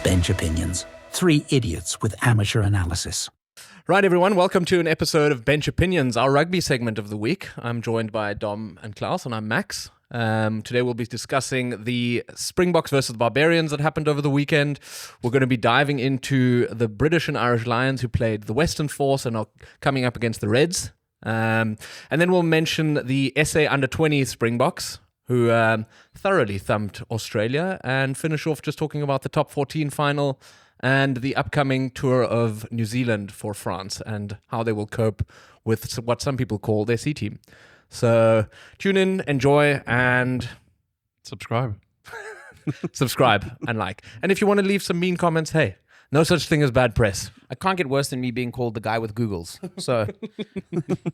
Bench Opinions. Three idiots with amateur analysis. Right, everyone, welcome to an episode of Bench Opinions, our rugby segment of the week. I'm joined by Dom and Klaus, and I'm Max. Today we'll be discussing the Springboks versus the Barbarians that happened over the weekend. We're going to be diving into the British and Irish Lions who played the Western Force and are coming up against the Reds. And then we'll mention the SA Under-20 Springboks, who thoroughly thumped Australia, and finish off just talking about the top 14 final and the upcoming tour of New Zealand for France and how they will cope with what some people call their C team. So tune in, enjoy, and subscribe and like. And if you want to leave some mean comments, hey, no such thing as bad press. I can't get worse than me being called the guy with Googles. So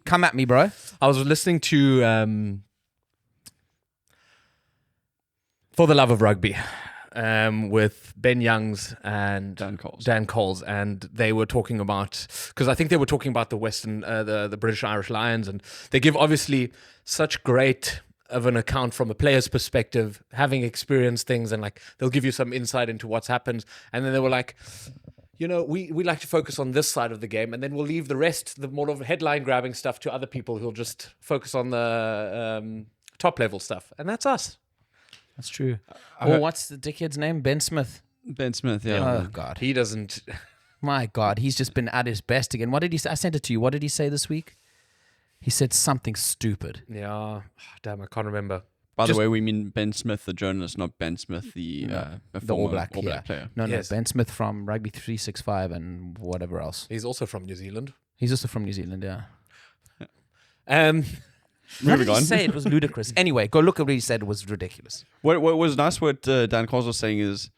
come at me, bro. I was listening to For the Love of Rugby with Ben Youngs and Dan Coles, and they were talking about, because I think they were talking about the Western, the British Irish Lions, and they give obviously such great of an account from a player's perspective, having experienced things, and like they'll give you some insight into what's happened. And then they were like, you know, we like to focus on this side of the game, and then we'll leave the rest, the more of headline grabbing stuff, to other people who'll just focus on the top level stuff, and that's us. That's true. Or what's the dickhead's name? Ben Smith. Ben Smith, yeah. Oh, God. He doesn't... My God, he's just been at his best again. What did he say? I sent it to you. What did he say this week? He said something stupid. Yeah. Damn, I can't remember. By the way, we mean Ben Smith, the journalist, not Ben Smith, the All Black player. No, Yes. Ben Smith from Rugby 365 and whatever else. He's also from New Zealand. He's also from New Zealand, yeah. Moving What did on. he say? It was ludicrous. Anyway, go look at what he said. It was ridiculous. What was nice, what Dan Coles was saying is,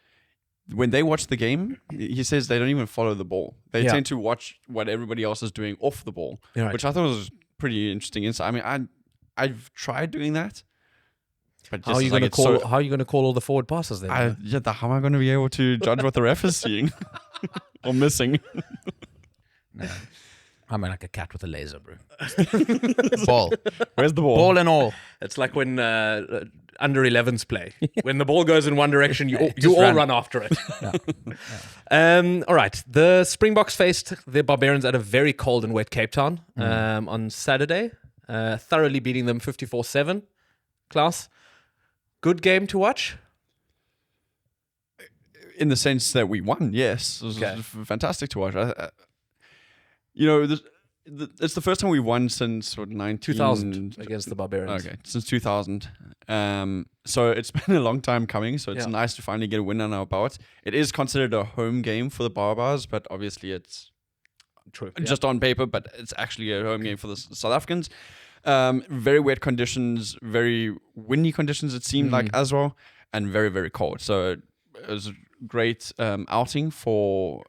when they watch the game, he says they don't even follow the ball. They tend to watch what everybody else is doing off the ball, which I thought was pretty interesting insight. I mean, I've tried doing that. But how are you going to call? How are you going to call all the forward passes then? How am I going to be able to judge what the ref is seeing or missing? No. I'm like a cat with a laser, bro. Ball. Where's the ball? Ball and all. It's like when under 11s play. When the ball goes in one direction, you all run after it. All right. The Springboks faced the Barbarians at a very cold and wet Cape Town on Saturday, thoroughly beating them 54-7. Klaus, good game to watch? In the sense that we won, yes. It was fantastic to watch. You know, it's the first time we won since 2000 against the Barbarians. Okay, since 2000. So it's been a long time coming. So it's nice to finally get a win on our belt. It is considered a home game for the Baa Baas, but obviously it's just on paper. But it's actually a home game for the South Africans. Very wet conditions, very windy conditions. It seemed like as well, and very, very cold. So it was a great outing for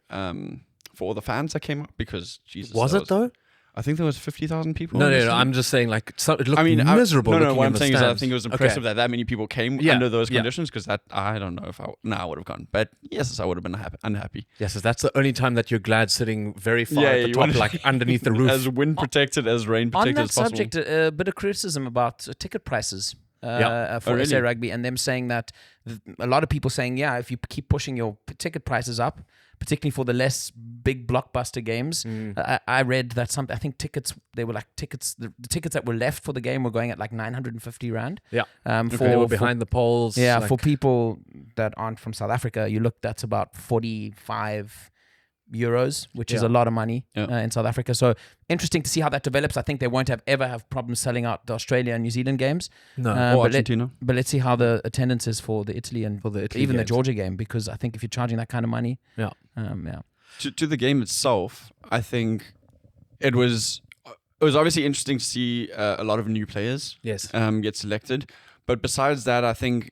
all the fans that came up, because Jesus. Was it though? I think there was 50,000 people. No. I'm just saying, like, it looked miserable. No. What I'm saying is, I stands. think it was impressive that many people came under those conditions, because that I don't know if I would have gone, but yes, I would have been unhappy. Yes, that's the only time that you're glad sitting very far at the top, like underneath the roof, as wind protected, as rain protected as possible. On that subject, a bit of criticism about ticket prices. For SA Rugby, and them saying that a lot of people saying, if you keep pushing your ticket prices up, particularly for the less big blockbuster games, I read that I think the tickets that were left for the game were going at like 950 Rand. Yeah, they were behind the poles. Yeah, for people that aren't from South Africa, that's about 45 euros, which is a lot of money in South Africa. So interesting to see how that develops. I think they won't ever have problems selling out the Australia and New Zealand games. No, or Argentina. But let's see how the attendance is for the Italy and even games. The Georgia game, because I think if you're charging that kind of money, To the game itself, I think it was obviously interesting to see a lot of new players get selected. But besides that, I think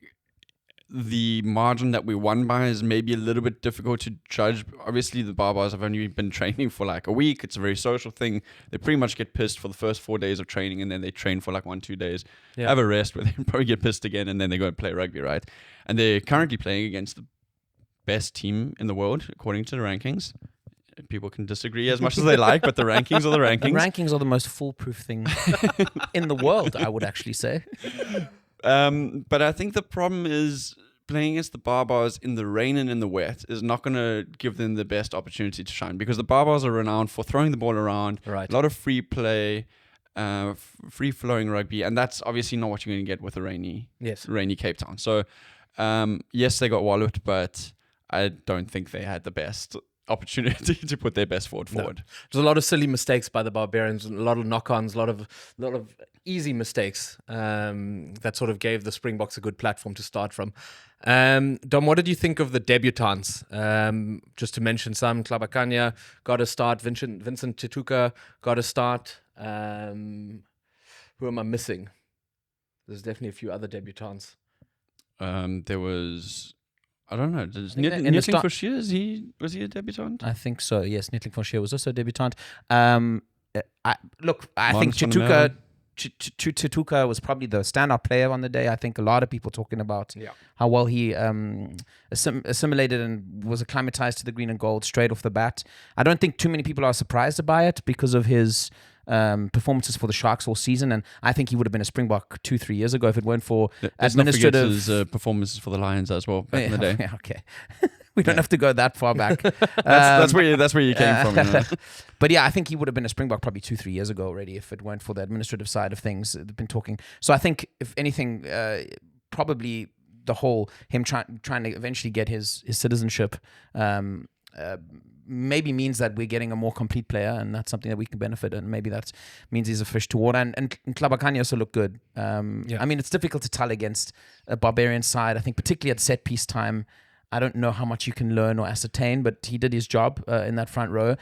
the margin that we won by is maybe a little bit difficult to judge. Obviously, the Baa Baas have only been training for like a week. It's a very social thing. They pretty much get pissed for the first 4 days of training, and then they train for like 1-2 days. Have a rest where they probably get pissed again, and then they go and play rugby, right? And they're currently playing against the best team in the world, according to the rankings. People can disagree as much as they like, but the rankings are the rankings. The rankings are the most foolproof thing in the world, I would actually say. But I think the problem is playing against the Baa Baas in the rain and in the wet is not going to give them the best opportunity to shine, because the Baa Baas are renowned for throwing the ball around, right. a lot of free play, free-flowing rugby, and that's obviously not what you're going to get with a rainy Cape Town. So, yes, they got walloped, but I don't think they had the best opportunity to put their best forward. There's a lot of silly mistakes by the Barbarians, and a lot of knock-ons, a lot of easy mistakes that sort of gave the Springboks a good platform to start from. Dom, what did you think of the debutants? Just to mention some, Klabakanya got a start, Vincent Tituka got a start. Who am I missing? There's definitely a few other debutants. There was... I don't know. Nietling Forshire, was he a debutant? I think so. Yes, Nietling Forshire was also a debutant. I think Tituka was probably the standout player on the day. I think a lot of people talking about how well he assimilated and was acclimatized to the green and gold straight off the bat. I don't think too many people are surprised by it because of his performances for the Sharks all season, and I think he would have been a Springbok 2-3 years ago if it weren't for administrative his performances for the Lions as well back in the day. Okay. We don't have to go that far back. That's where you came from. You know? But yeah, I think he would have been a Springbok probably 2-3 years ago already if it weren't for the administrative side of things. They've been talking. So I think if anything, probably the whole him trying to eventually get his citizenship. Maybe means that we're getting a more complete player, and that's something that we can benefit, and maybe that means he's a fish to water. And Klabakanya also looked good. I mean, it's difficult to tell against a Barbarian side. I think particularly at set piece time, I don't know how much you can learn or ascertain, but he did his job in that front row.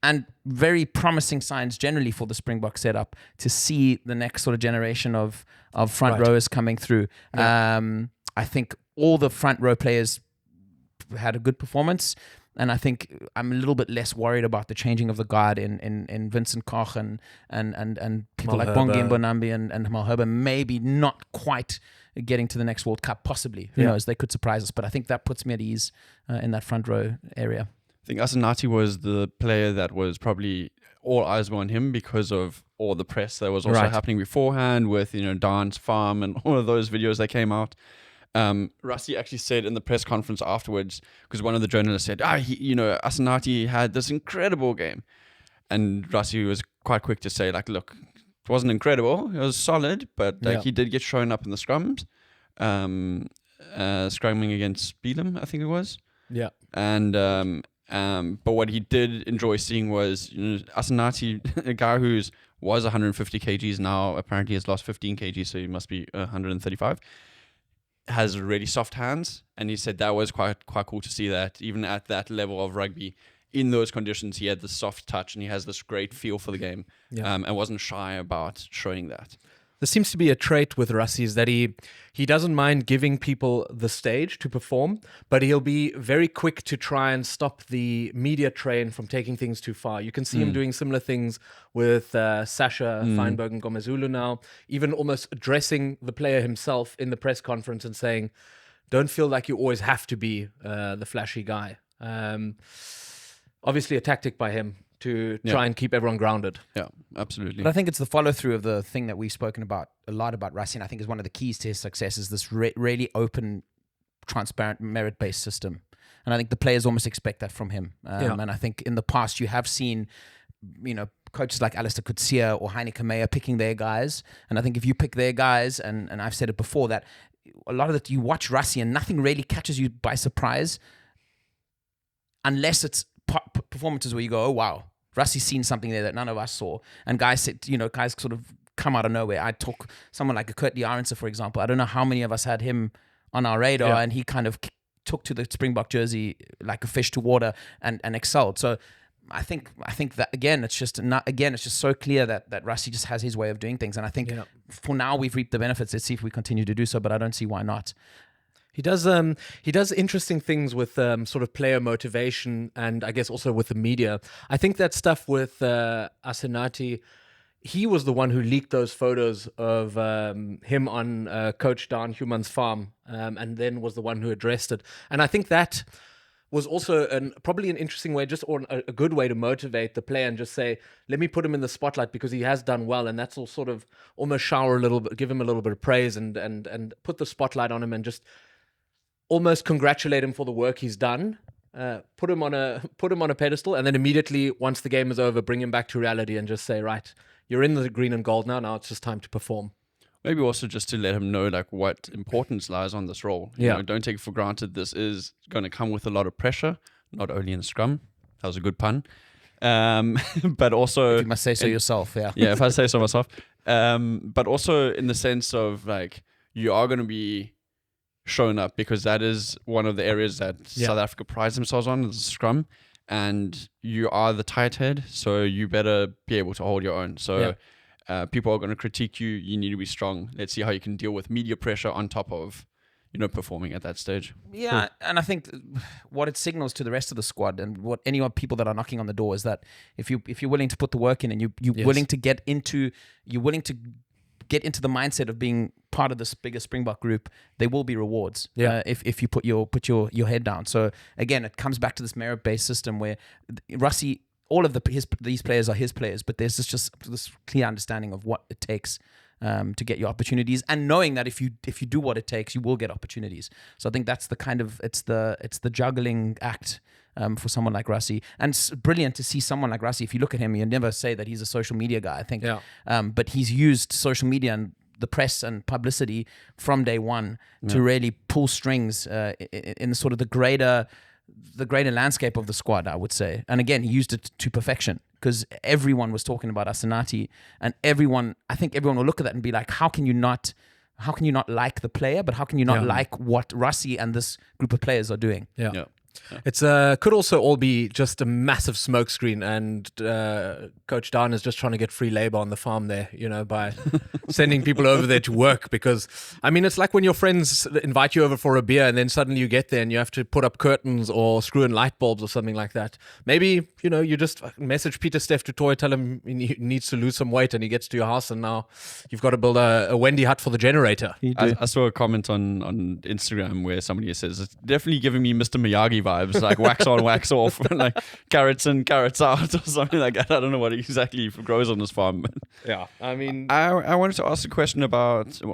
And very promising signs generally for the Springbok setup to see the next sort of generation of front rowers coming through. Yeah. I think all the front row players had a good performance. And I think I'm a little bit less worried about the changing of the guard in Vincent Koch and people like Bongi Mbonambi and Malherbe, maybe not quite getting to the next World Cup, possibly. Who knows? They could surprise us. But I think that puts me at ease in that front row area. I think Asenati was the player that was probably all eyes were on him because of all the press that was also happening beforehand with, Dance Farm and all of those videos that came out. Rassi actually said in the press conference afterwards, because one of the journalists said, Asenati had this incredible game. And Rassi was quite quick to say, look, it wasn't incredible. It was solid, but he did get shown up in the scrums. Scrumming against Beelum, I think it was. Yeah. And but what he did enjoy seeing was Asenati, a guy was 150 kgs now, apparently has lost 15 kgs, so he must be 135. Has really soft hands, and he said that was quite cool to see that even at that level of rugby, in those conditions, he had this soft touch and he has this great feel for the game, and wasn't shy about showing that. There seems to be a trait with Rassi is that he doesn't mind giving people the stage to perform, but he'll be very quick to try and stop the media train from taking things too far. You can see him doing similar things with Sasha Feinberg and Gomezulu now, even almost addressing the player himself in the press conference and saying, don't feel like you always have to be the flashy guy. Obviously a tactic by him to try and keep everyone grounded. Yeah, absolutely. But I think it's the follow-through of the thing that we've spoken about a lot about Rassi, and I think is one of the keys to his success is this really open, transparent, merit-based system. And I think the players almost expect that from him. And I think in the past you have seen, coaches like Alistair Coetzee or Heineke Meyer picking their guys. And I think if you pick their guys, and I've said it before, that a lot of it, you watch Rassi and nothing really catches you by surprise unless it's performances where you go, oh, wow, Rassi's seen something there that none of us saw. And guys said, guys sort of come out of nowhere. I talk someone like a Kurt Arendse, for example. I don't know how many of us had him on our radar, and he kind of took to the Springbok jersey like a fish to water and excelled. So I think that again, it's just so clear that Rassi just has his way of doing things. And I think for now we've reaped the benefits. Let's see if we continue to do so, but I don't see why not. He does interesting things with sort of player motivation, and I guess also with the media. I think that stuff with Asenati, he was the one who leaked those photos of him on Coach Dan Human's farm, and then was the one who addressed it. And I think that was also probably an interesting way, or a good way to motivate the player and just say, let me put him in the spotlight because he has done well, and that's all sort of almost shower a little bit, give him a little bit of praise and put the spotlight on him and just almost congratulate him for the work he's done, put him on a pedestal, and then immediately, once the game is over, bring him back to reality and just say, right, you're in the green and gold now. Now it's just time to perform. Maybe also just to let him know like what importance lies on this role. You know, don't take it for granted. This is going to come with a lot of pressure, not only in the scrum. That was a good pun. But also, if you must say so yourself, yeah. Yeah, if I say so myself. But also in the sense of like, you are going to be shown up, because that is one of the areas that South Africa prides themselves on, is the scrum. And you are the tight head, so you better be able to hold your own. So people are going to critique you. You need to be strong. Let's see how you can deal with media pressure on top of, performing at that stage. Yeah, and I think what it signals to the rest of the squad and what any people that are knocking on the door is that if you're willing to put the work in and you're willing to get into the mindset of being part of this bigger Springbok group, there will be rewards. If you put your head down. So again, it comes back to this merit-based system where Rassie, all of these players are his players, but there's just this clear understanding of what it takes to get your opportunities, and knowing that if you do what it takes, you will get opportunities. So I think that's the kind of it's the juggling act for someone like Rassie, and it's brilliant to see someone like Rassie. If you look at him, you never say that he's a social media guy, I think, but he's used social media and the press and publicity from day one to really pull strings in sort of the greater landscape of the squad, I would say. And again, he used it to perfection, because everyone was talking about Asenati, and I think everyone will look at that and be like, how can you not like the player, but how can you not like what Rassie and this group of players are doing? Yeah. It's could also all be just a massive smokescreen, and Coach Dan is just trying to get free labor on the farm there, by sending people over there to work. Because I mean, it's like when your friends invite you over for a beer, and then suddenly you get there and you have to put up curtains or screw in light bulbs or something like that. Maybe you just message Peter Steph du Toit, tell him he needs to lose some weight, and he gets to your house, and now you've got to build a Wendy hut for the generator. I saw a comment on Instagram where somebody says, it's definitely giving me Mr. Miyagi vibes, like wax on, wax off, like carrots in, carrots out, or something like that. I don't know what exactly grows on this farm. Yeah, I mean, I wanted to ask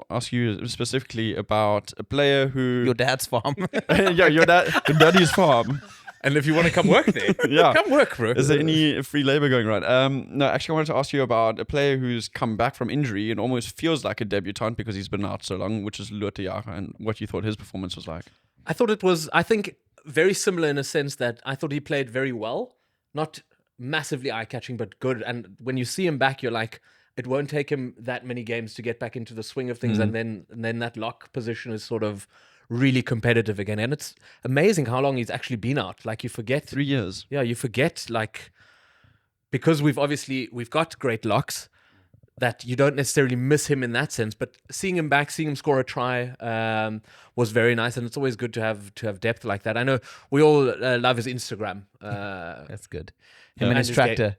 ask you specifically about a player who your dad's farm. Yeah, your daddy's farm. And if you want to come work there, come work, bro. Is there any free labor going around? No, actually, I wanted to ask you about a player who's come back from injury and almost feels like a debutant because he's been out so long, which is Lotte Jager, and what you thought his performance was like. I thought it was, very similar in a sense that I thought he played very well. Not massively eye-catching, but good. And when you see him back, you're like, it won't take him that many games to get back into the swing of things. And then that lock position is sort of really competitive again. And it's amazing how long he's actually been out. Like, you forget. 3 years. Yeah, you forget, like, because we've got great locks, that you don't necessarily miss him in that sense, but seeing him back, seeing him score a try was very nice, and it's always good to have depth like that. I know we all love his Instagram. That's good. Him and his tractor.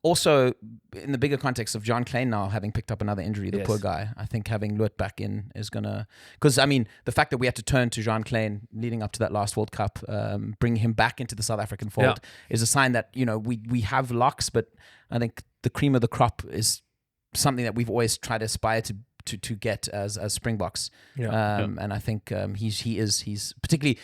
Also, in the bigger context of John Klein now having picked up another injury, the poor guy, I think having Lut back in is going to... Because, I mean, the fact that we had to turn to John Klein leading up to that last World Cup, bring him back into the South African fold, is a sign that, we have locks, but I think the cream of the crop is something that we've always tried to aspire to get as Springboks. And I think he's particularly...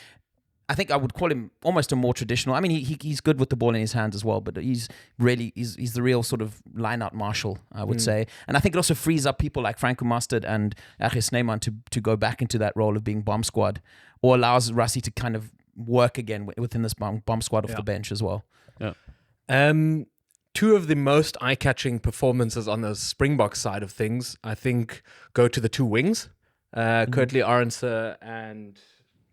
I think I would call him almost a more traditional. I mean, he's good with the ball in his hands as well, but he's the real sort of line-out marshal, I would say. And I think it also frees up people like Franco Mustard and Achis Snyman to go back into that role of being bomb squad, or allows Rassie to kind of work again within this bomb squad off the bench as well. Yeah. Two of the most eye-catching performances on the Springbok side of things, I think, go to the two wings, Kurtley Arendse and...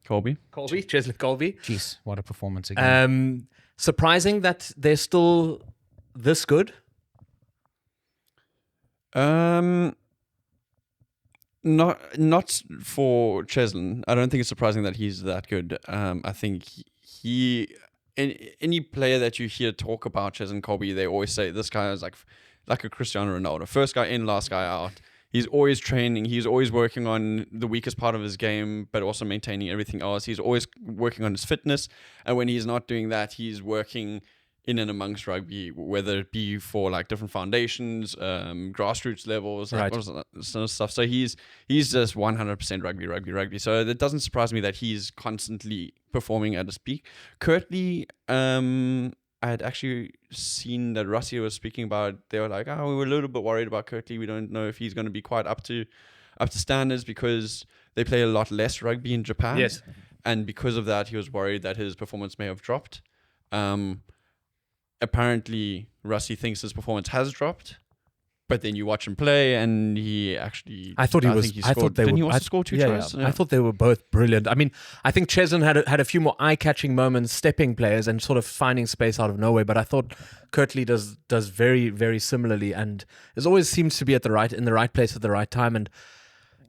Cheslin Colby. Jeez, what a performance again. Surprising that they're still this good? Not for Cheslin. I don't think it's surprising that he's that good. I think any player that you hear talk about Cheslin Colby, they always say this guy is like a Cristiano Ronaldo. First guy in, last guy out. He's always training. He's always working on the weakest part of his game, but also maintaining everything else. He's always working on his fitness. And when he's not doing that, he's working in and amongst rugby, whether it be for like different foundations, grassroots levels, like all that sort of stuff. So he's just 100% rugby. So it doesn't surprise me that he's constantly performing at his peak. Curtly, I had actually seen that Russia was speaking about. They were like, we were a little bit worried about Curtly. We don't know if he's going to be quite up to standards because they play a lot less rugby in Japan. Yes. And because of that, he was worried that his performance may have dropped. Apparently, Rusty thinks his performance has dropped, but then you watch him play, and he actually. I thought he was. I thought didn't he also score 2 tries? Yeah. I thought they were both brilliant. I mean, I think Chesson had a few more eye-catching moments, stepping players, and sort of finding space out of nowhere. But I thought Curtly does very, very similarly, and it always seems to be in the right place at the right time. And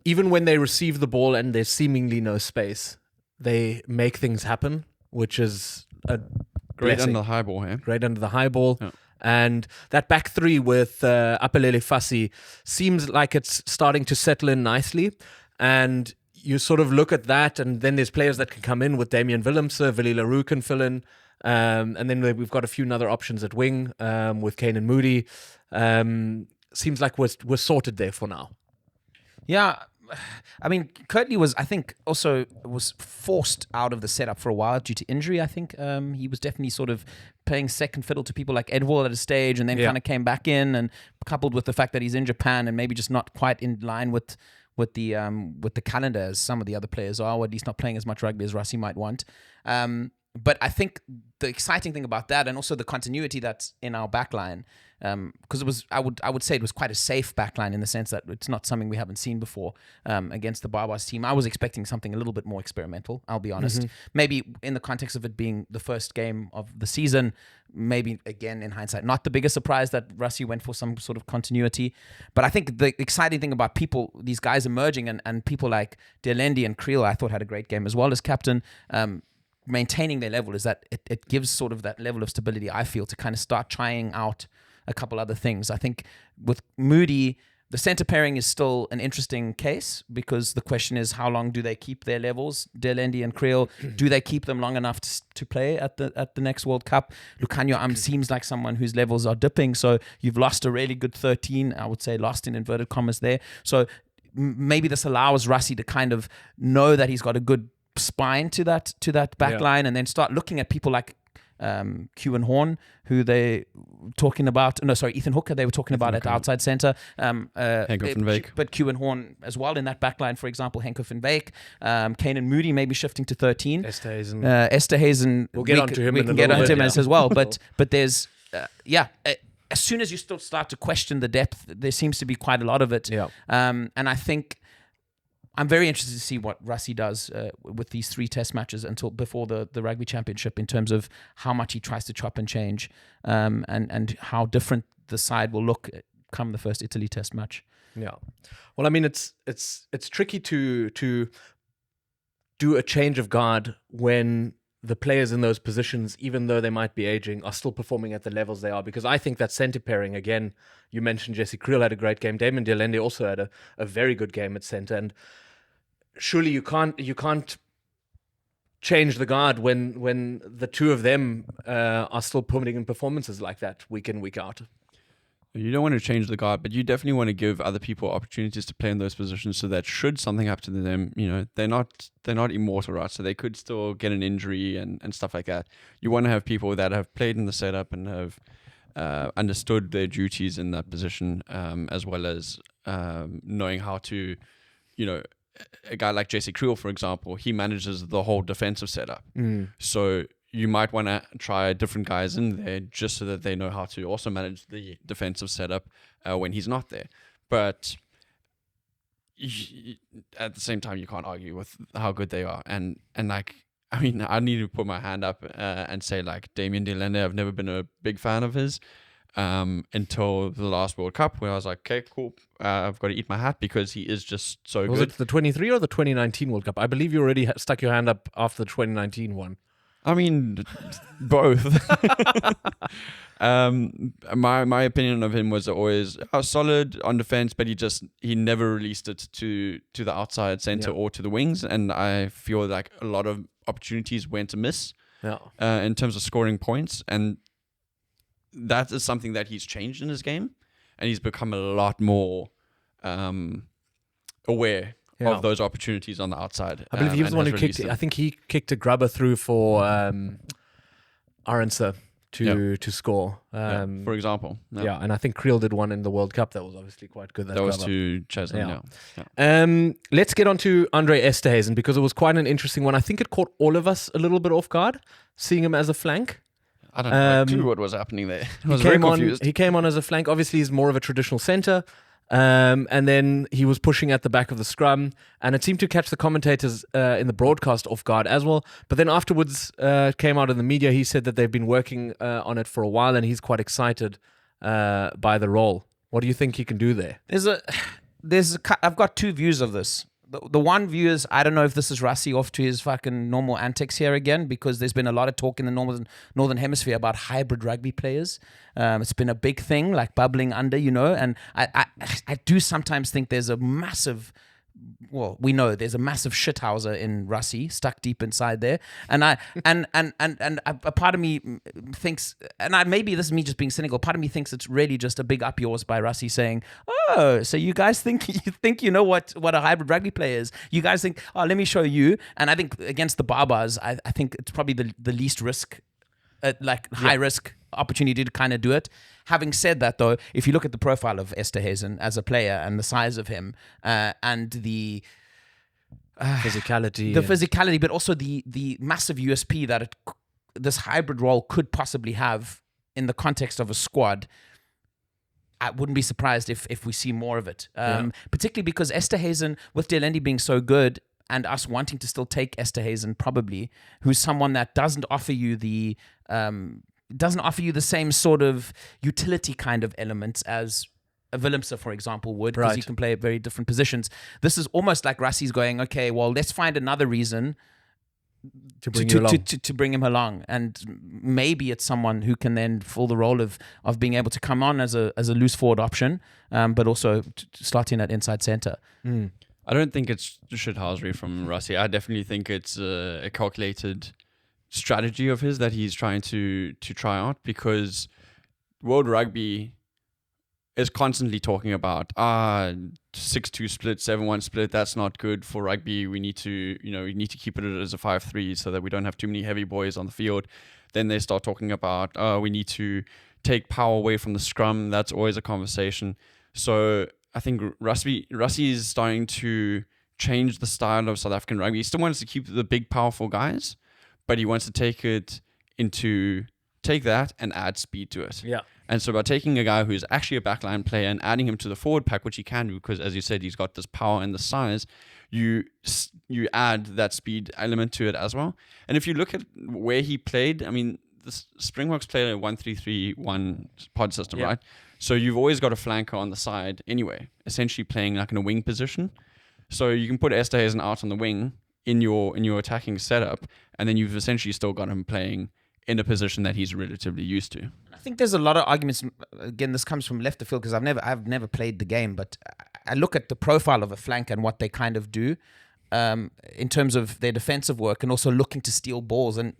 even when they receive the ball and there's seemingly no space, they make things happen, which is a great under the high ball, yeah. Great under the high ball. Yeah. And that back three with Apelele Fassi seems like it's starting to settle in nicely. And you sort of look at that, and then there's players that can come in with Damien Willemse, Willie LaRue can fill in. And then we've got a few other options at wing with Kane and Moody. Seems like we're sorted there for now. Yeah. I mean, Curtly was, I think, also was forced out of the setup for a while due to injury, I think. He was definitely sort of playing second fiddle to people like Edwall at a stage, and then kind of came back in, and coupled with the fact that he's in Japan and maybe just not quite in line with the calendar as some of the other players are, or at least not playing as much rugby as Rassie might want. But I think the exciting thing about that, and also the continuity that's in our backline, because it was, I would say it was quite a safe backline in the sense that it's not something we haven't seen before against the Baa Baas team. I was expecting something a little bit more experimental, I'll be honest. Mm-hmm. Maybe in the context of it being the first game of the season, maybe again in hindsight, not the biggest surprise that Rassie went for some sort of continuity. But I think the exciting thing about these guys emerging, and people like Delendi and Creel, I thought had a great game as well as captain. Maintaining their level is that it gives sort of that level of stability, I feel, to kind of start trying out a couple other things. I think with Moody, the center pairing is still an interesting case, because the question is, how long do they keep their levels? Delendi and Creel, do they keep them long enough to play at the next World Cup? Lucanio seems like someone whose levels are dipping, so you've lost a really good 13, I would say lost in inverted commas there. So maybe this allows Rassie to kind of know that he's got a good spine to that back line, and then start looking at people like Kewan Horn, who they talking about. No, sorry, Ethan Hooker. They were talking about at outside centre. Henko van Wyk. But Kewan Horn as well in that back line, for example, Henko van Wyk. Kane and Moody maybe shifting to 13. Esterhazen. We'll get onto him. We can get onto him as well. But there's as soon as you still start to question the depth, there seems to be quite a lot of it. Yeah. And I think I'm very interested to see what Rassie does with these 3 test matches until before the Rugby Championship, in terms of how much he tries to chop and change, and how different the side will look come the first Italy test match. Yeah. Well, I mean, it's tricky to do a change of guard when the players in those positions, even though they might be aging, are still performing at the levels they are. Because I think that centre pairing, again, you mentioned Jesse Creel had a great game. Damon Delendi also had a very good game at centre. And surely you can't change the guard when the two of them are still putting in performances like that week in, week out. You don't want to change the guard, but you definitely want to give other people opportunities to play in those positions, so that should something happen to them, they're not immortal, right? So they could still get an injury and stuff like that. You want to have people that have played in the setup and have understood their duties in that position, as well as knowing how to, a guy like JC Creel, for example, he manages the whole defensive setup. So you might want to try different guys in there just so that they know how to also manage the defensive setup when he's not there. But at the same time, you can't argue with how good they are. And like, I mean, I need to put my hand up and say, like, Damien Delende, I've never been a big fan of his until the last World Cup, where I was like, okay, cool, I've got to eat my hat, because he is just so good. Was it the 23 or the 2019 World Cup? I believe you already stuck your hand up after the 2019 one. I mean, both. My opinion of him was always solid on defense, but he never released it to the outside center or to the wings, and I feel like a lot of opportunities went amiss in terms of scoring points. And that is something that he's changed in his game, and he's become a lot more aware of those opportunities on the outside. I believe he was the one who kicked. I think he kicked a grubber through for Aronsa to score. For example. Yeah, and I think Creel did one in the World Cup that was obviously quite good. That was to Chesney. Let's get on to Andre Esterhuizen, because it was quite an interesting one. I think it caught all of us a little bit off guard, seeing him as a flank. I don't know too what was happening there. I was very confused. He came on as a flank. Obviously, he's more of a traditional centre. And then he was pushing at the back of the scrum, and it seemed to catch the commentators in the broadcast off guard as well. But then afterwards, came out in the media, he said that they've been working on it for a while, and he's quite excited by the role. What do you think he can do there? I've got two views of this. The one view is, I don't know if this is Rassie off to his fucking normal antics here again, because there's been a lot of talk in the northern hemisphere about hybrid rugby players. It's been a big thing, like bubbling under, and I do sometimes think there's a massive, well, we know there's a massive shithouser in Rassie stuck deep inside there, and a part of me thinks, maybe this is me just being cynical, part of me thinks it's really just a big up yours by Rassie saying, oh, so you guys think you know what a hybrid rugby player is? You guys think, oh, let me show you. And I think against the Baa Baas, I think it's probably the least risk, high risk opportunity to kind of do it. Having said that, though, if you look at the profile of Esterhuizen as a player and the size of him, and the physicality, but also the massive USP that this hybrid role could possibly have in the context of a squad, I wouldn't be surprised if we see more of it. Particularly because Esterhuizen, with Delendi being so good, and us wanting to still take Esterhuizen probably, who's someone that doesn't offer you the same sort of utility kind of elements as a Willemse, for example, would, because he can play at very different positions. This is almost like Rassie's going, okay, well, let's find another reason to bring him along, and maybe it's someone who can then fill the role of being able to come on as a loose forward option, but also to slot in at inside centre. I don't think it's shithousery from Rassie. I definitely think it's a calculated strategy of his that he's trying to try out, because World Rugby is constantly talking about 6-2 split, 7-1 split. That's not good for rugby. We need to keep it as a 5-3 so that we don't have too many heavy boys on the field. Then they start talking about we need to take power away from the scrum. That's always a conversation. So I think Rassie is starting to change the style of South African rugby. He still wants to keep the big, powerful guys, but he wants to take that and add speed to it. Yeah. And so by taking a guy who's actually a backline player and adding him to the forward pack, which he can do, because as you said, he's got this power and the size, you add that speed element to it as well. And if you look at where he played, I mean, the Springboks played a 1-3-3-1 pod system, right? So you've always got a flanker on the side anyway, essentially playing like in a wing position. So you can put Esterhuizen out on the wing in your attacking setup, and then you've essentially still got him playing in a position that he's relatively used to. I think there's a lot of arguments. Again, this comes from left of field, because I've never played the game, but I look at the profile of a flank and what they kind of do in terms of their defensive work, and also looking to steal balls. And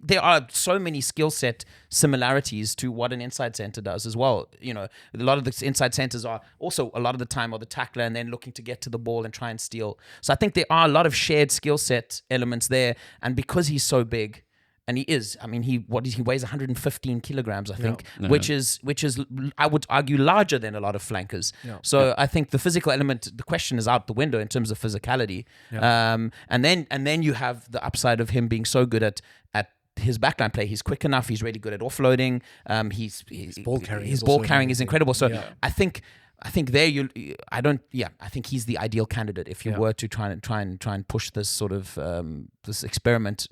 there are so many skill set similarities to what an inside center does as well. A lot of the inside centers are also a lot of the time are the tackler and then looking to get to the ball and try and steal. So I think there are a lot of shared skill set elements there. And because he's so big, and he is, I mean, he weighs 115 kilograms, I think, which is I would argue larger than a lot of flankers. So I think the physical element, the question is out the window in terms of physicality. And then you have the upside of him being so good at his backline play. He's quick enough. He's really good at offloading. His ball carrying is incredible. So I think there I think he's the ideal candidate if you were to try and push this sort of this experiment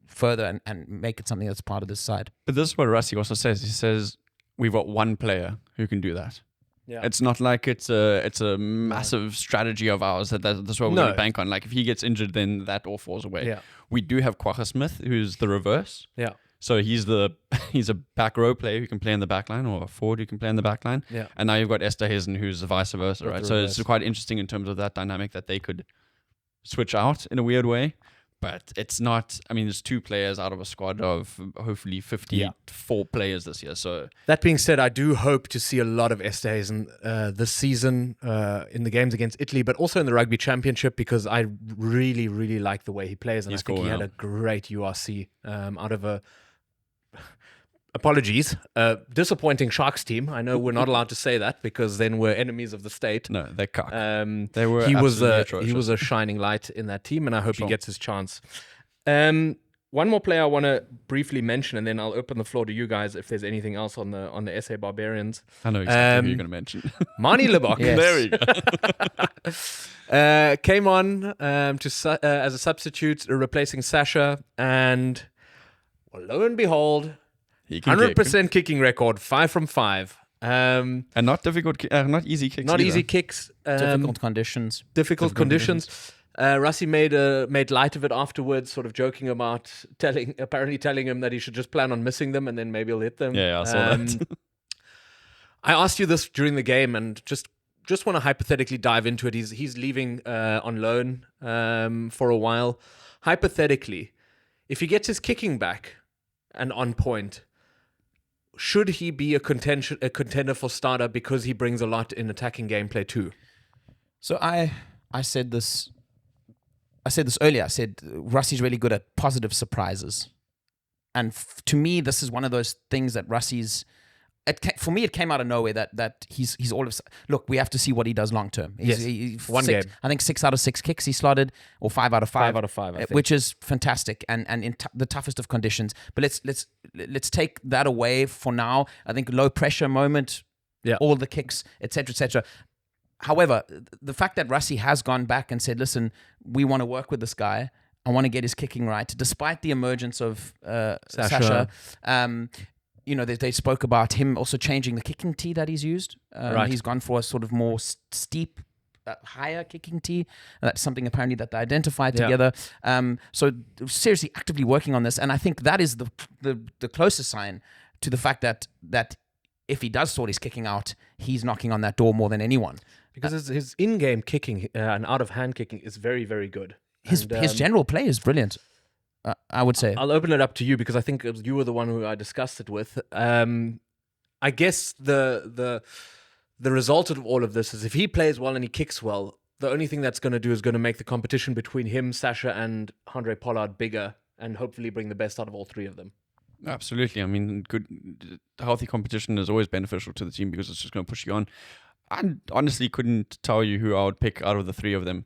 further and make it something that's part of this side. But this is what Rassie also says. He says we've got one player who can do that. Yeah. It's not like it's a massive strategy of ours that's what we're going to bank on. Like if he gets injured, then that all falls away. Yeah. We do have Kwagga Smith, who's the reverse. Yeah. So he's a back row player who can play in the back line, or a forward who can play in the back line. Yeah. And now you've got Esterhuizen, who's the vice versa, right? So it's quite interesting in terms of that dynamic that they could switch out in a weird way. But it's not. I mean, there's 2 players out of a squad of hopefully 54 players this year. So that being said, I do hope to see a lot of Esterhuizen this season in the games against Italy, but also in the Rugby Championship, because I really, really like the way he plays, and I think he had a great URC out of a. Apologies, disappointing Sharks team. I know we're not allowed to say that because then we're enemies of the state. No, they're cock. They were. He was a shining light in that team, and I hope he gets his chance. One more player I want to briefly mention, and then I'll open the floor to you guys if there's anything else on the SA Barbarians. I know exactly who you're going to mention. Manie Libbok. Yes. There we go. Came on as a substitute, replacing Sasha, and lo and behold. 100% kicking record, 5 from 5. And not difficult, not easy kicks. Not easy kicks. Difficult conditions. Difficult conditions. Rusty made light of it afterwards, sort of joking about apparently telling him that he should just plan on missing them and then maybe he'll hit them. Yeah, I saw that. I asked you this during the game, and just want to hypothetically dive into it. He's leaving on loan for a while. Hypothetically, if he gets his kicking back and on point, should he be a contender for starter because he brings a lot in attacking gameplay too? So I said this earlier. I said Rusty's really good at positive surprises, and to me, this is one of those things that Rusty's. For me, it came out of nowhere that he's all of. Look, we have to see what he does long term. One game. I think 6 out of 6 kicks he slotted, or 5 out of 5. 5 out of 5, I think. Which is fantastic, and in the toughest of conditions. But let's take that away for now. I think low pressure moment, all the kicks, etc., etc. However, the fact that Rusty has gone back and said, "Listen, we want to work with this guy. I want to get his kicking right," despite the emergence of Sasha. They spoke about him also changing the kicking tee that he's used. Right. He's gone for a sort of more steep, higher kicking tee. That's something apparently that they identified together. So seriously, actively working on this, and I think that is the closest sign to the fact that if he does sort his kicking out, he's knocking on that door more than anyone. Because his in-game kicking and out-of-hand kicking is very, very good. His general play is brilliant. I would say. I'll open it up to you because I think you were the one who I discussed it with. I guess the result of all of this is if he plays well and he kicks well, the only thing that's going to do is going to make the competition between him, Sasha, and Andre Pollard bigger, and hopefully bring the best out of all 3 of them. Absolutely. I mean, good, healthy competition is always beneficial to the team because it's just going to push you on. I honestly couldn't tell you who I would pick out of the 3 of them.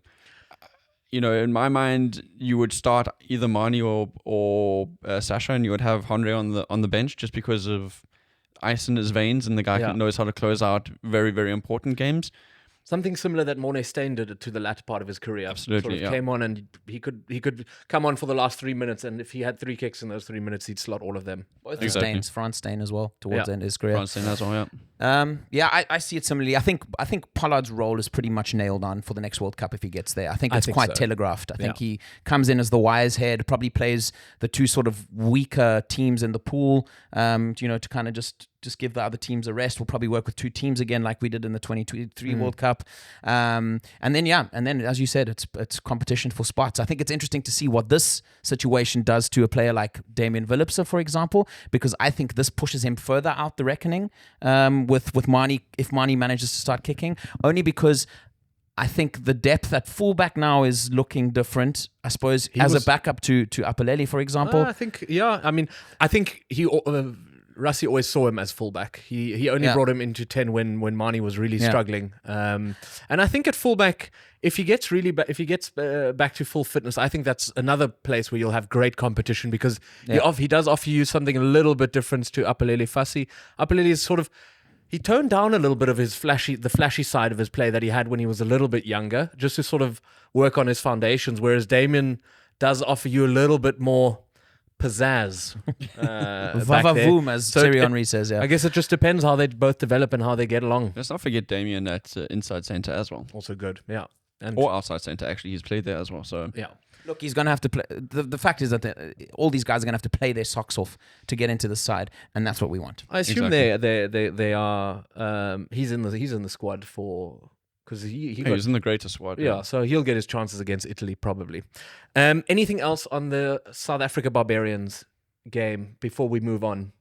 In my mind, you would start either Manie or Sasha, and you would have Andre on the bench just because of ice in his veins, and the guy knows how to close out very, very important games. Something similar that Morné Steyn did to the latter part of his career. Absolutely, came on and he could come on for the last 3 minutes, and if he had 3 kicks in those 3 minutes, he'd slot all of them. Both Steins, Frans Steyn as well towards the end of his career. Frans Steyn as well, I see it similarly. I think Pollard's role is pretty much nailed on for the next World Cup if he gets there. I think it's quite telegraphed. I think he comes in as the wise head, probably plays the 2 sort of weaker teams in the pool, to kind of just give the other teams a rest. We'll probably work with 2 teams again like we did in the 2023 World Cup. And then as you said, it's competition for spots. I think it's interesting to see what this situation does to a player like Damien Willipse, for example, because I think this pushes him further out the reckoning with Manie, if Manie manages to start kicking, only because I think the depth at fullback now is looking different. I suppose as a backup to Apaleli, for example. I think Rusty always saw him as fullback. He only brought him into 10 when Manie was really struggling. And I think at fullback, if he gets back to full fitness, I think that's another place where you'll have great competition because he does offer you something a little bit different to Apaleli Fassi. Apaleli is sort of. He toned down a little bit of the flashy side of his play that he had when he was a little bit younger, just to sort of work on his foundations, whereas Damien does offer you a little bit more pizzazz. Vavavoom, as Thierry Henry says, I guess it just depends how they both develop and how they get along. Let's not forget Damien at inside centre as well. Also good, yeah. Or outside centre, actually. He's played there as well, so... Yeah. Look, he's going to have to play. The fact is that all these guys are going to have to play their socks off to get into the side, and that's what we want. I assume they are. He's in the squad for because he was in the greater squad. Yeah, so he'll get his chances against Italy probably. Anything else on the South Africa Barbarians game before we move on?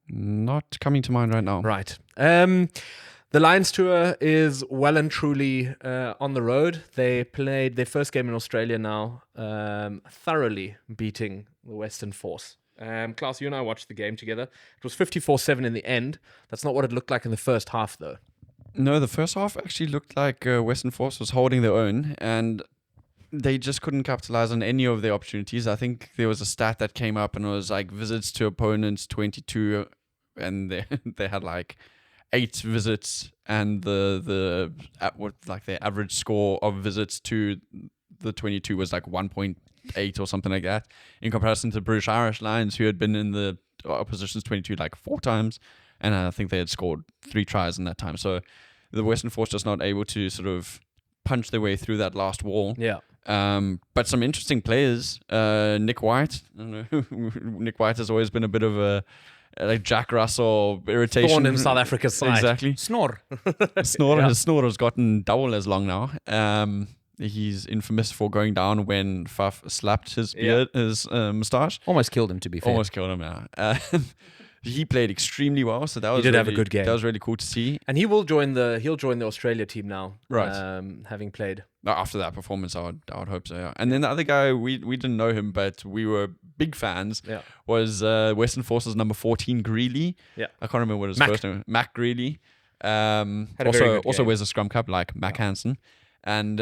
Not coming to mind right now. Right. The Lions tour is well and truly on the road. They played their first game in Australia now, thoroughly beating the Western Force. Klaus, you and I watched the game together. It was 54-7 in the end. That's not what it looked like in the first half, though. No, the first half actually looked like Western Force was holding their own, and they just couldn't capitalize on any of their opportunities. I think there was a stat that came up, and it was like visits to opponents 22, and they had like 8 visits, and their average score of visits to the 22 was like 1.8 or something like that, in comparison to British Irish Lions, who had been in the opposition's 22 like 4 times, and I think they had scored 3 tries in that time. So the Western Force just not able to sort of punch their way through that last wall. Yeah. But some interesting players. Nick White. I don't know. Nick White has always been a bit of a like Jack Russell irritation. Thorn in South Africa's side. Exactly. Snore. His snore has gotten double as long now. He's infamous for going down when Faf slapped his beard, his moustache. Almost killed him, to be fair. Almost killed him, yeah. He played extremely well, so that was he did have a good game. That was really cool to see. And he'll join the Australia team now, right? Having played after that performance, I would hope so. Yeah. And then the other guy, we didn't know him, but we were big fans. Yeah. Was Western Forces number 14 Greeley. Yeah, I can't remember what his first name. Mac Greeley. Also wears a scrum cap like Mac Hansen. And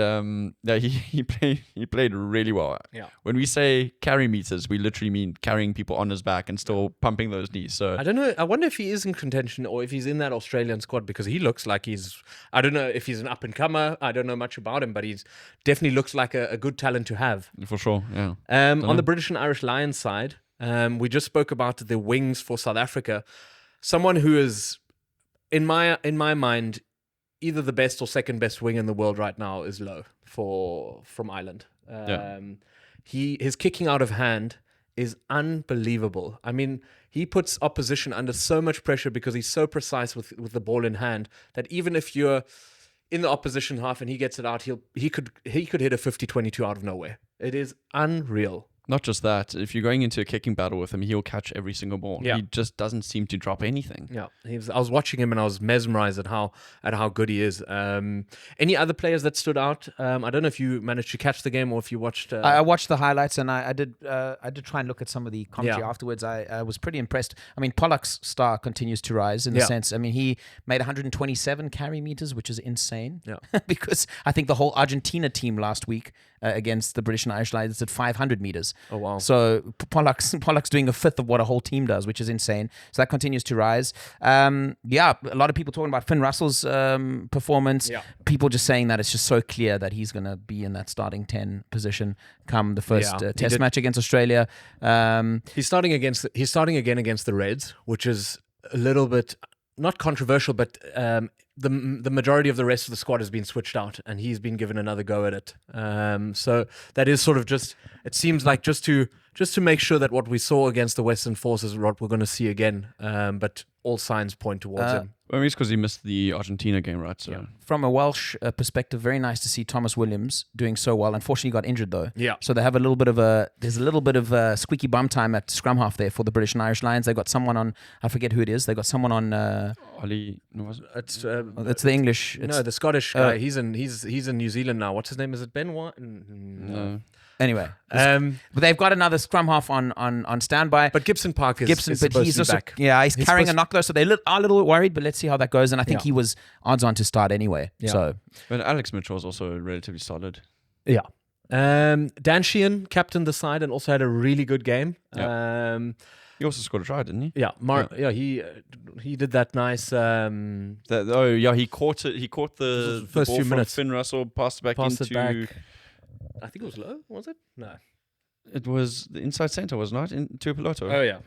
he played really well. Yeah. When we say carry meters, we literally mean carrying people on his back and still pumping those knees. So I don't know. I wonder if he is in contention or if he's in that Australian squad, because he looks like he's. I don't know if he's an up and comer. I don't know much about him, but he's definitely looks like a good talent to have. For sure. Yeah. On the British and Irish Lions side, we just spoke about the wings for South Africa. Someone who is, in my mind, either the best or second best wing in the world right now is Lowe from Ireland. His kicking out of hand is unbelievable. I mean, he puts opposition under so much pressure because he's so precise with the ball in hand that even if you're in the opposition half and he gets it out, he could hit a 50-22 out of nowhere. It is unreal. Not just that, if you're going into a kicking battle with him, he'll catch every single ball. Yeah. He just doesn't seem to drop anything. Yeah, I was watching him and I was mesmerized at how good he is. Any other players that stood out? I don't know if you managed to catch the game or if you watched. I watched the highlights and I did try and look at some of the commentary afterwards. I was pretty impressed. I mean, Pollock's star continues to rise in the sense. I mean, he made 127 carry meters, which is insane. Yeah, because I think the whole Argentina team last week against the British and Irish Lions did 500 meters. Oh wow! So Pollock's doing a fifth of what a whole team does, which is insane. So that continues to rise. A lot of people talking about Finn Russell's performance. Yeah. People just saying that it's just so clear that he's going to be in that starting 10 position come the first test match against Australia. He's starting again against the Reds, which is a little bit not controversial, but the majority of the rest of the squad has been switched out, and he's been given another go at it. So that is sort of just. It seems like just to make sure that what we saw against the Western Force is what we're going to see again. But all signs point towards him. Well, it's because he missed the Argentina game, right? So from a Welsh perspective, very nice to see Thomas Williams doing so well. Unfortunately, he got injured though. Yeah. So they have there's a little bit of squeaky bum time at scrum half there for the British and Irish Lions. They got someone on. I forget who it is. They got someone on. Ollie, no, was it? It's the English. The Scottish guy. He's in New Zealand now. What's his name? Is it Ben White? No. Anyway, but they've got another scrum half on standby. But Gibson Park is but he's also back. Yeah, he's carrying a knock though, so they are a little bit worried. But let's see how that goes. And I think he was odds on to start anyway. Yeah. So, but Alex Mitchell was also relatively solid. Yeah. Dan Sheehan captained the side and also had a really good game. Yeah. He also scored a try, didn't he? Yeah, he did that nice. He caught it. He caught the first ball few from minutes. Finn Russell, passed it back. I think it was Lowe, was it? No. It was the inside centre, was not into Piloto. Oh yeah.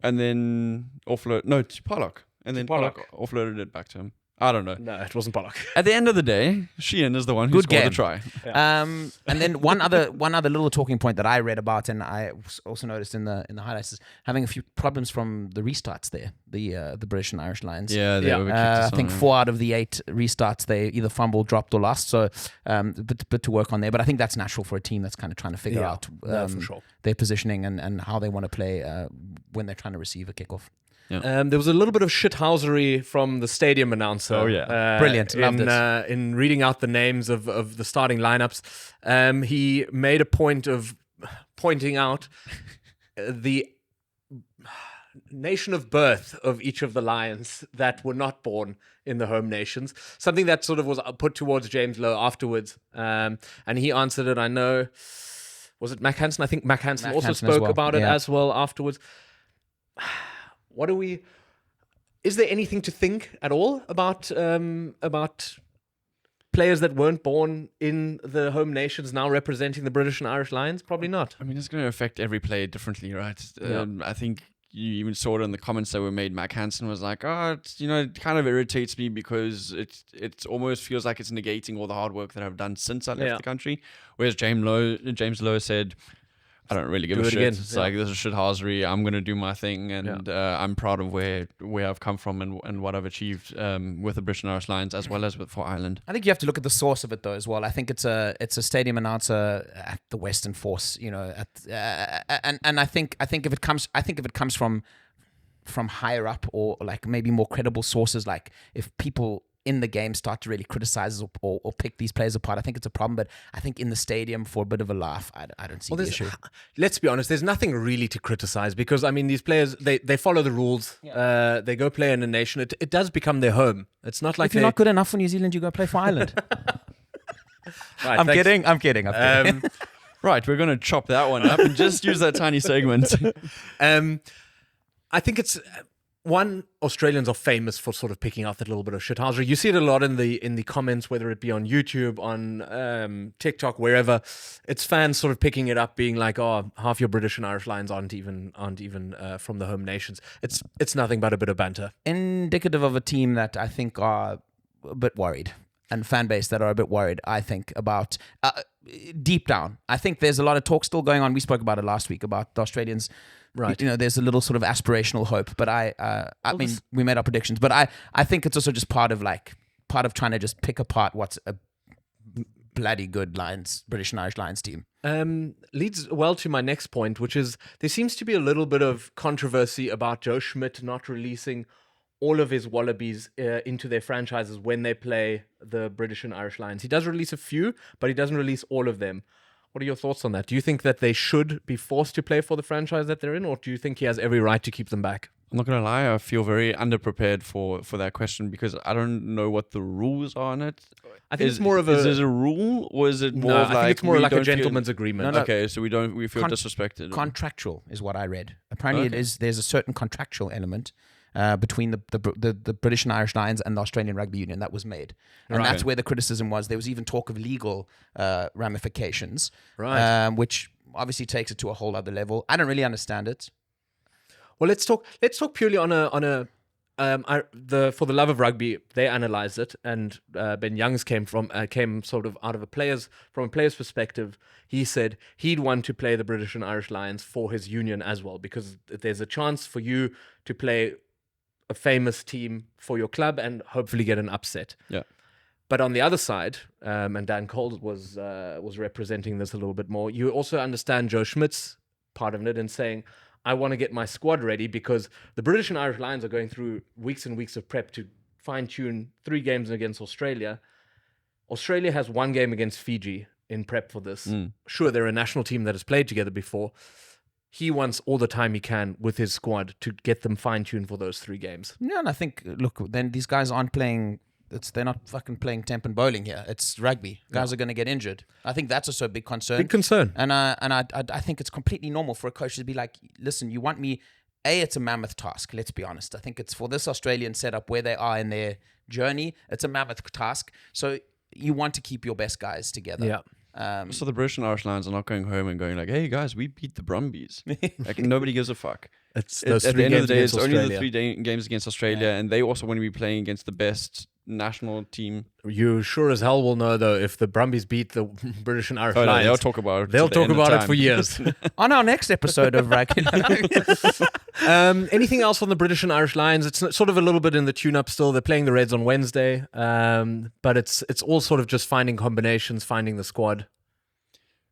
And then to Pollock. And then Pollock offloaded it back to him. I don't know. No, it wasn't Pollock. At the end of the day, Sheehan is the one who scored the try. Yeah. And then one other little talking point that I read about, and I also noticed in the highlights, is having a few problems from the restarts there. The British and Irish Lions. Yeah, they were I think 4 out of the 8 restarts they either fumbled, dropped, or lost. So, bit to work on there. But I think that's natural for a team that's kind of trying to figure out for sure. their positioning and how they want to play when they're trying to receive a kickoff. Yeah. There was a little bit of shithousery from the stadium announcer. Oh, yeah. Brilliant. Loved it. In reading out the names of the starting lineups, he made a point of pointing out the nation of birth of each of the Lions that were not born in the home nations. Something that sort of was put towards James Lowe afterwards. And he answered it, I know. Was it Mac Hansen? I think Mac Hansen also spoke about it as well afterwards. Is there anything to think at all about players that weren't born in the home nations now representing the British and Irish Lions? Probably not. I mean, it's going to affect every player differently, right? I think you even saw it in the comments that were made. Mac Hansen was like, it kind of irritates me because it almost feels like it's negating all the hard work that I've done since I left the country. Whereas James Lowe said, I don't really give a shit. Again. It's like, this is shithousery. I'm going to do my thing, and I'm proud of where I've come from and what I've achieved with the British and Irish Lions, as well as for Ireland. I think you have to look at the source of it though as well. I think it's a stadium announcer at the Western Force, and I think if it comes from higher up, or like maybe more credible sources, like if people in the game start to really criticize or pick these players apart, I think it's a problem. But I think in the stadium, for a bit of a laugh, I don't see the issue. Let's be honest, there's nothing really to criticize, because I mean, these players, they follow the rules. They go play in a nation. It does become their home. It's not like if you're not good enough for New Zealand, you go play for Ireland. Right, I'm kidding. Right, we're going to chop that one up and just use that tiny segment. I think it's Australians are famous for sort of picking out that little bit of shithousery. You see it a lot in the comments, whether it be on YouTube, on TikTok, wherever. It's fans sort of picking it up, being like, "Oh, half your British and Irish Lions aren't even from the home nations." It's nothing but a bit of banter. Indicative of a team that I think are a bit worried, and fan base that are a bit worried, I think, about deep down. I think there's a lot of talk still going on. We spoke about it last week about the Australians. Right. There's a little sort of aspirational hope, but we made our predictions, but I think it's also just part of trying to just pick apart what's a bloody good British and Irish Lions team. Leads well to my next point, which is there seems to be a little bit of controversy about Joe Schmidt not releasing all of his Wallabies into their franchises when they play the British and Irish Lions. He does release a few, but he doesn't release all of them. What are your thoughts on that? Do you think that they should be forced to play for the franchise that they're in, or do you think he has every right to keep them back? I'm not going to lie, I feel very underprepared for that question, because I don't know what the rules are on it. I think it's more of a... Is it a rule, or is it more I think it's more like a gentleman's agreement. No. Okay, so we feel disrespected. Contractual is what I read. Apparently there's a certain contractual element between the British and Irish Lions and the Australian Rugby Union that was made. And that's where the criticism was. There was even talk of legal ramifications, which obviously takes it to a whole other level. I don't really understand it. Well, let's talk purely on a for the love of rugby. They analysed it, and Ben Youngs came sort of out of a player's perspective. He said he'd want to play the British and Irish Lions for his union as well, because there's a chance for you to play a famous team for your club and hopefully get an upset. Yeah. But on the other side, and Dan Cole was representing this a little bit more, you also understand Joe Schmidt's part of it in saying, I want to get my squad ready, because the British and Irish Lions are going through weeks and weeks of prep to fine-tune 3 games against Australia. Australia has 1 game against Fiji in prep for this. Sure, they're a national team that has played together before. He wants all the time he can with his squad to get them fine-tuned for those 3 games. Yeah, and I think, look, then these guys aren't playing... They're not fucking playing temp and bowling here. It's rugby. Guys are going to get injured. I think that's also a big concern. Big concern. And I think it's completely normal for a coach to be like, listen, you want me... it's a mammoth task, let's be honest. I think it's for this Australian setup where they are in their journey, it's a mammoth task. So you want to keep your best guys together. Yeah. So the British and Irish Lions are not going home and going like, hey guys, we beat the Brumbies. Like, nobody gives a fuck. It's at the end of the day, it's only the 3 games against Australia, and they also want to be playing against the best national team. You sure as hell will know, though, if the Brumbies beat the British and Irish No, Lions. they'll talk about it. They'll talk about it for years. On our next episode of Rugby. Anything else on the British and Irish Lions? It's sort of a little bit in the tune-up still. They're playing the Reds on Wednesday, but it's all sort of just finding combinations, finding the squad.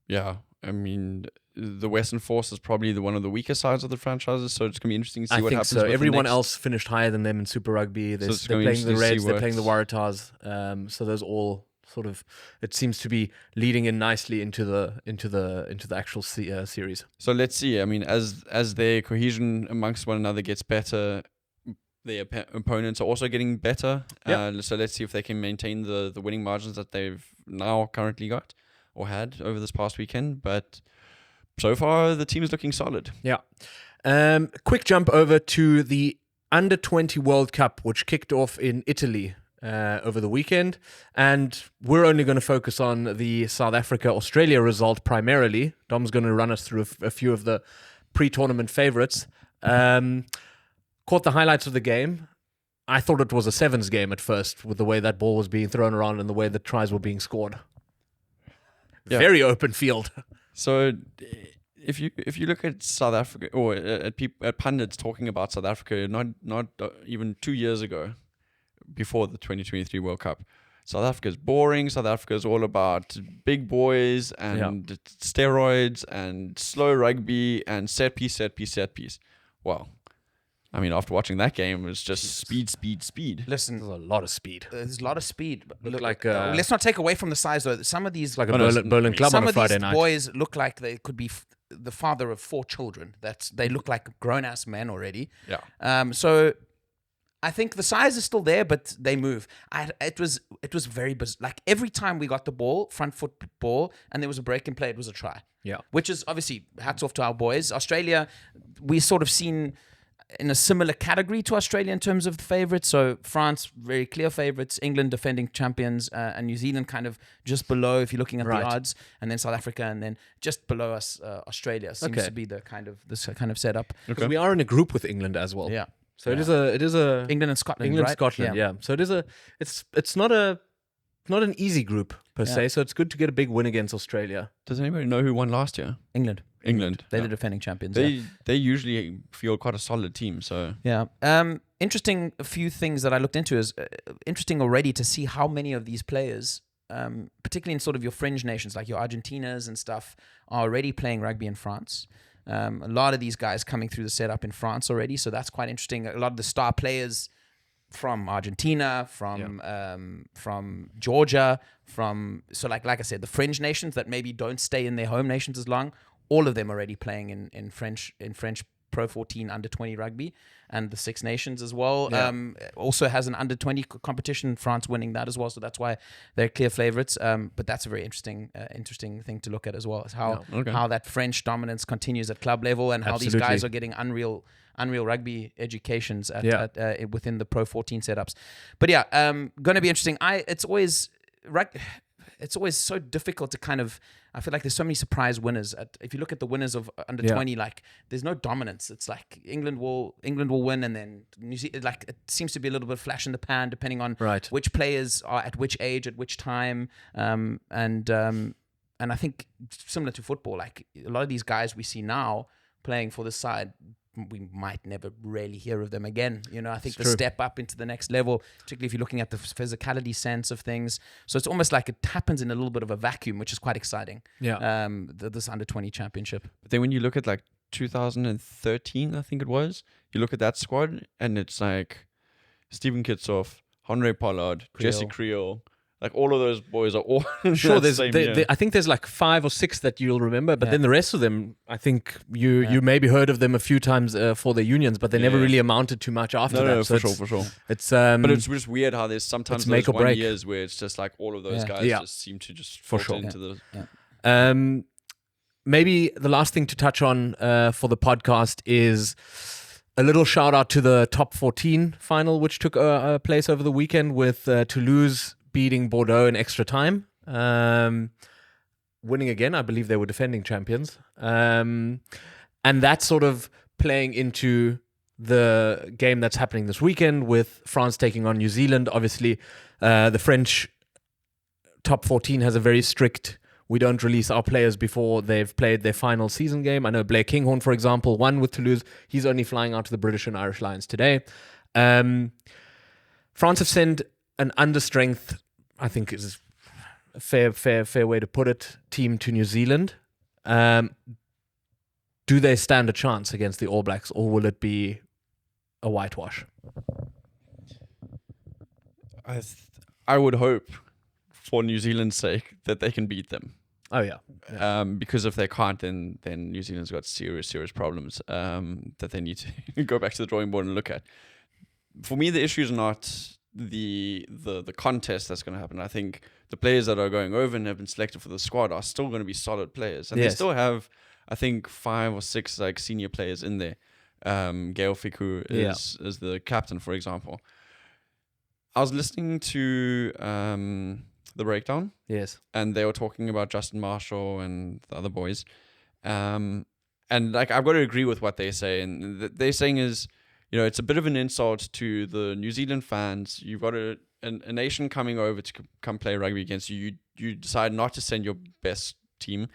Yeah, I mean, the Western Force is probably one of the weaker sides of the franchises, so it's going to be interesting to see what happens. So with everyone the next. else finished higher than them in Super Rugby. They're it's gonna be playing the interesting to Reds, see they're playing the what- Waratahs. So those all sort of, it seems to be leading in nicely into the actual series. So let's see. I mean, as their cohesion amongst one another gets better, their opponents are also getting better. Yep. So let's see if they can maintain the winning margins that they've now currently got or had over this past weekend. But so far, the team is looking solid. Yeah. Quick jump over to the Under-20 World Cup, which kicked off in Italy over the weekend. And we're only going to focus on the South Africa-Australia result primarily. Dom's going to run us through a few of the pre-tournament favorites. Caught the highlights of the game. I thought it was a sevens game at first with the way that ball was being thrown around and the way the tries were being scored. Yeah. Very open field. So if you look at South Africa or at pundits talking about South Africa, not even 2 years ago, before the 2023 World Cup, South Africa's boring. South Africa's all about big boys and steroids and slow rugby and set piece. Well, I mean, after watching that game, it was just speed. Listen, There's a lot of speed. there's a lot of speed. But Look look, like let's not take away from the size, though. Some of these, Like a Berlin club on some a of Friday these night. boys look like they could be the father of 4 children. They look like grown-ass men already. Yeah. So I think the size is still there, but they move. It was very like every time we got the ball, front foot ball, and there was a break in play, it was a try. Yeah. Which is obviously hats off to our boys. Australia, we sort of seen in a similar category to Australia in terms of the favourites. So France, very clear favourites. England, defending champions. And New Zealand kind of just below if you're looking at the odds. And then South Africa, and then just below us, Australia seems to be the kind of setup. Because we are in a group with England as well. Yeah. So it is a England and Scotland. England, right? Scotland, yeah. So it's not an easy group per se. So it's good to get a big win against Australia. Does anybody know who won last year? England. England. They're the defending champions. They usually feel quite a solid team. So yeah. Interesting. A few things that I looked into is interesting already to see how many of these players, particularly in sort of your fringe nations like your Argentinas and stuff, are already playing rugby in France. A lot of these guys coming through the setup in France already, so that's quite interesting. A lot of the star players from Argentina, from Georgia, like I said, the fringe nations that maybe don't stay in their home nations as long. All of them already playing in French Pro 14 Under-20 rugby, and the Six Nations as well. Yeah. Also has an Under-20 competition, France winning that as well, so that's why they're clear favourites. But that's a very interesting thing to look at as well, is how that French dominance continues at club level, and how these guys are getting unreal rugby educations within the Pro 14 setups. But yeah, going to be interesting. It's always so difficult to kind of. I feel like there's so many surprise winners. If you look at the winners of Under-20, like there's no dominance. It's like England will win, and then New Zealand. Like it seems to be a little bit of flash in the pan, depending on which players are at which age, at which time, and I think similar to football, like a lot of these guys we see now playing for this side, we might never really hear of them again. You know, I think step up into the next level, particularly if you're looking at the physicality sense of things. So it's almost like it happens in a little bit of a vacuum, which is quite exciting. Yeah. This Under-20 championship. But then when you look at like 2013, I think it was, you look at that squad and it's like Stephen Kitsoff, Henry Pollard, Jesse Creel. Like all of those boys are all sure. I think there's like 5 or 6 that you'll remember, but then the rest of them, I think you maybe heard of them a few times for their unions, but they never really amounted to much after that. No, so for sure. It's but it's just weird how there's sometimes those make or 1 break. years where it's just like all of those guys just seem to just fall into the. Maybe the last thing to touch on for the podcast is a little shout out to the top 14 final, which took place over the weekend with Toulouse beating Bordeaux in extra time. Winning again, I believe they were defending champions. And that's sort of playing into the game that's happening this weekend with France taking on New Zealand. Obviously, the French top 14 has a very strict, we don't release our players before they've played their final season game. I know Blair Kinghorn, for example, won with Toulouse. He's only flying out to the British and Irish Lions today. France have sent an understrength, I think is a fair way to put it, team to New Zealand. Do they stand a chance against the All Blacks, or will it be a whitewash? I would hope, for New Zealand's sake, that they can beat them. Oh yeah. Because if they can't, then New Zealand's got serious problems that they need to go back to the drawing board and look at. For me, the issue is not the contest that's going to happen. I think the players that are going over and have been selected for the squad are still going to be solid players, and they still have, I think, 5 or 6 like senior players in there. Gail Fiku is the captain, for example. I was listening to the breakdown. Yes. And they were talking about Justin Marshall and the other boys. And like, I've got to agree with what they say. And they're saying is, it's a bit of an insult to the New Zealand fans. You've got a nation coming over to come play rugby against you. You decide not to send your best team.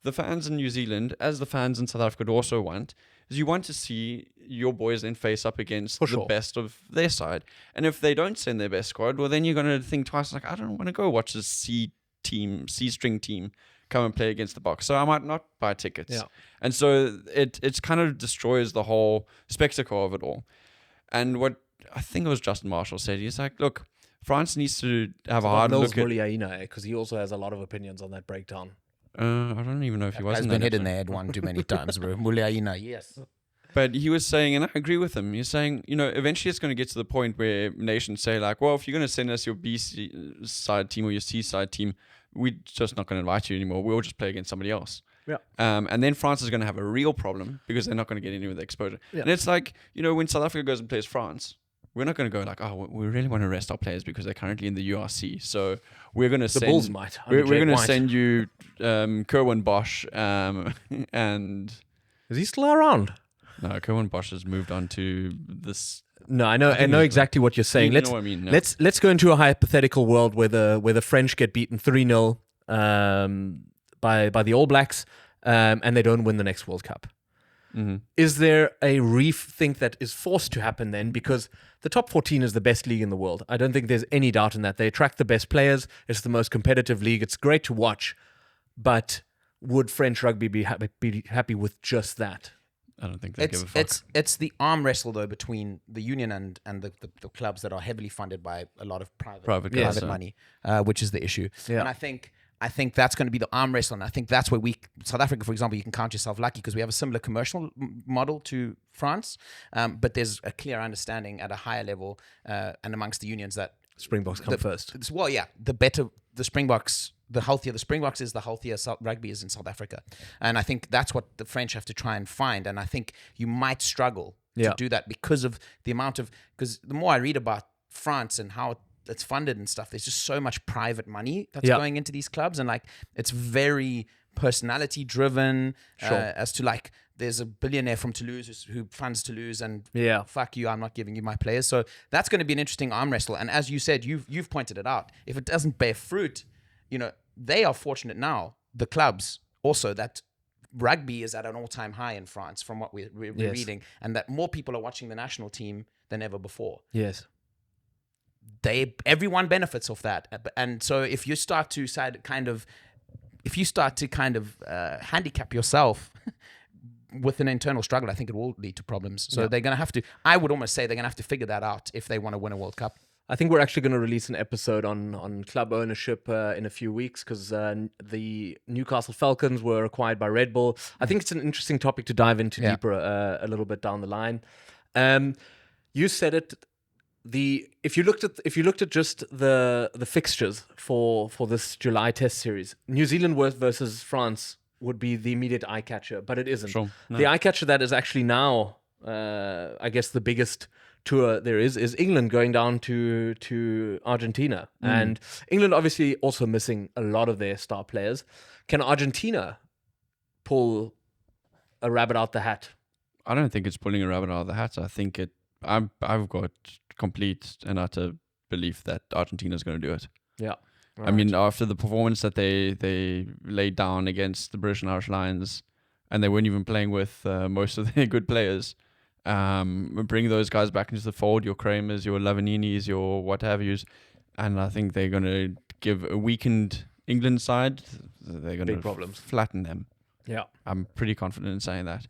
The fans in New Zealand, as the fans in South Africa also want, is you want to see your boys then face up against the best of their side. And if they don't send their best squad, well, then you're going to think twice, like, I don't want to go watch this C-string team come and play against the Boks. So I might not buy tickets. Yeah. And so it kind of destroys the whole spectacle of it all. And what I think it was Justin Marshall said, he's like, look, France needs to have a hard look at... because he also has a lot of opinions on that breakdown. I don't even know if he was in that. Has been hit episode. in the head one too many times, bro. Muliaina, yes. But he was saying, and I agree with him, he's saying, eventually it's going to get to the point where nations say, like, well, if you're going to send us your B side team or your C side team, we're just not going to invite you anymore. We'll just play against somebody else. Yeah. And then France is going to have a real problem because they're not going to get any of the exposure. Yeah. And it's like, when South Africa goes and plays France, we're not going to go like, oh, we really want to rest our players because they're currently in the URC. So we're going to send... The Bulls might. We're going to send you Kerwin Bosch and... Is he still around? No, Kerwin Bosch has moved on to this... No, I know exactly what you're saying. You know what I mean? No. Let's go into a hypothetical world where the French get beaten 3-0 by the All Blacks and they don't win the next World Cup. Mm-hmm. Is there a rethink that is forced to happen then? Because the top 14 is the best league in the world. I don't think there's any doubt in that. They attract the best players. It's the most competitive league. It's great to watch. But would French rugby be happy with just that? I don't think they give a fuck. It's the arm wrestle, though, between the union and the clubs that are heavily funded by a lot of private money, which is the issue. Yeah. And I think that's going to be the arm wrestle. And I think that's where South Africa, for example, you can count yourself lucky because we have a similar commercial model to France. But there's a clear understanding at a higher level and amongst the unions that Springboks come first. Well, yeah, the better the Springboks, the healthier the Springboks is, the healthier rugby is in South Africa. And I think that's what the French have to try and find. And I think you might struggle to do that because of the amount of... Because the more I read about France and how it's funded and stuff, there's just so much private money that's going into these clubs. And like, it's very personality driven as to like, there's a billionaire from Toulouse who funds Toulouse and fuck you, I'm not giving you my players. So that's going to be an interesting arm wrestle. And as you said, you've pointed it out. If it doesn't bear fruit, they are fortunate now, the clubs also, that rugby is at an all-time high in France from what we're reading, and that more people are watching the national team than ever before. Yes. Everyone benefits off that. And so if you start to handicap yourself with an internal struggle, I think it will lead to problems. So they're going to have to, I would almost say they're going to have to figure that out if they want to win a World Cup. I think we're actually going to release an episode on club ownership in a few weeks because the Newcastle Falcons were acquired by Red Bull. I think it's an interesting topic to dive into deeper a little bit down the line. You said it. If you looked at just the fixtures for this July Test series, New Zealand versus France would be the immediate eye catcher, but it isn't. Sure. No. The eye catcher that is actually now, I guess, the biggest tour there is England going down to Argentina, and England obviously also missing a lot of their star players. Can Argentina pull a rabbit out the hat? I don't think it's pulling a rabbit out of the hat. I think I've got complete and utter belief that Argentina is going to do it. Yeah. Right. I mean, after the performance that they laid down against the British and Irish Lions, and they weren't even playing with most of their good players, bring those guys back into the fold, your Kramers, your Lavaninis, your what have yous, and I think they're going to give a weakened England side, they're going to flatten them. Yeah. I'm pretty confident in saying that.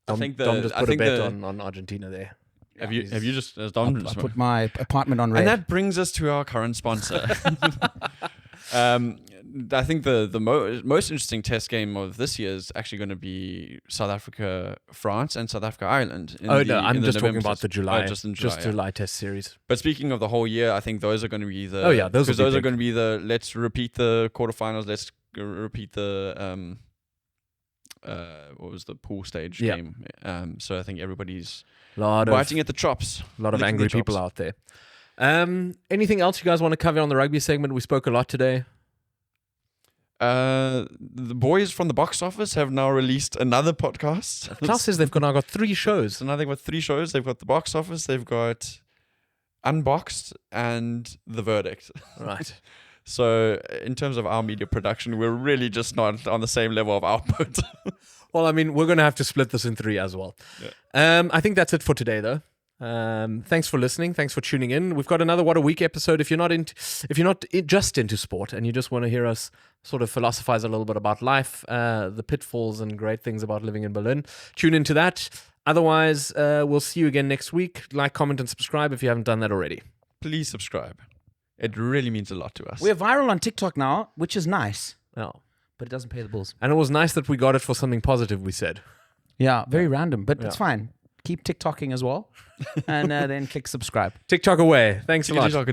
Dom just put a bet on Argentina there. Have you just I put my apartment on red. And that brings us to our current sponsor. I think the most interesting test game of this year is actually going to be South Africa France and South Africa Ireland. I'm just talking about the July, July test series. But speaking of the whole year, I think those are going to be the those are going to be the let's repeat the quarterfinals. Let's repeat the what was the pool stage game. So I think everybody's biting at the chops. A lot of angry people out there. Anything else you guys want to cover on the rugby segment? We spoke a lot today. The boys from the box office have now released another podcast. Klaus says they've now got 3 shows. So now they've got 3 shows. They've got the box office, they've got Unboxed, and The Verdict. Right. So in terms of our media production, we're really just not on the same level of output. Well, I mean, we're going to have to split this in 3 as well. Yeah. I think that's it for today, though. Thanks for listening. Thanks for tuning in. We've got another What a Week episode. If you're not just into sport and you just want to hear us sort of philosophize a little bit about life, the pitfalls and great things about living in Berlin, tune into that. Otherwise, we'll see you again next week. Like, comment, and subscribe if you haven't done that already. Please subscribe. It really means a lot to us. We're viral on TikTok now, which is nice. Oh. But it doesn't pay the bills. And it was nice that we got it for something positive, we said. Yeah, very random, but it's fine. Keep TikToking as well. And then click subscribe. TikTok away. Thanks a lot. TikTok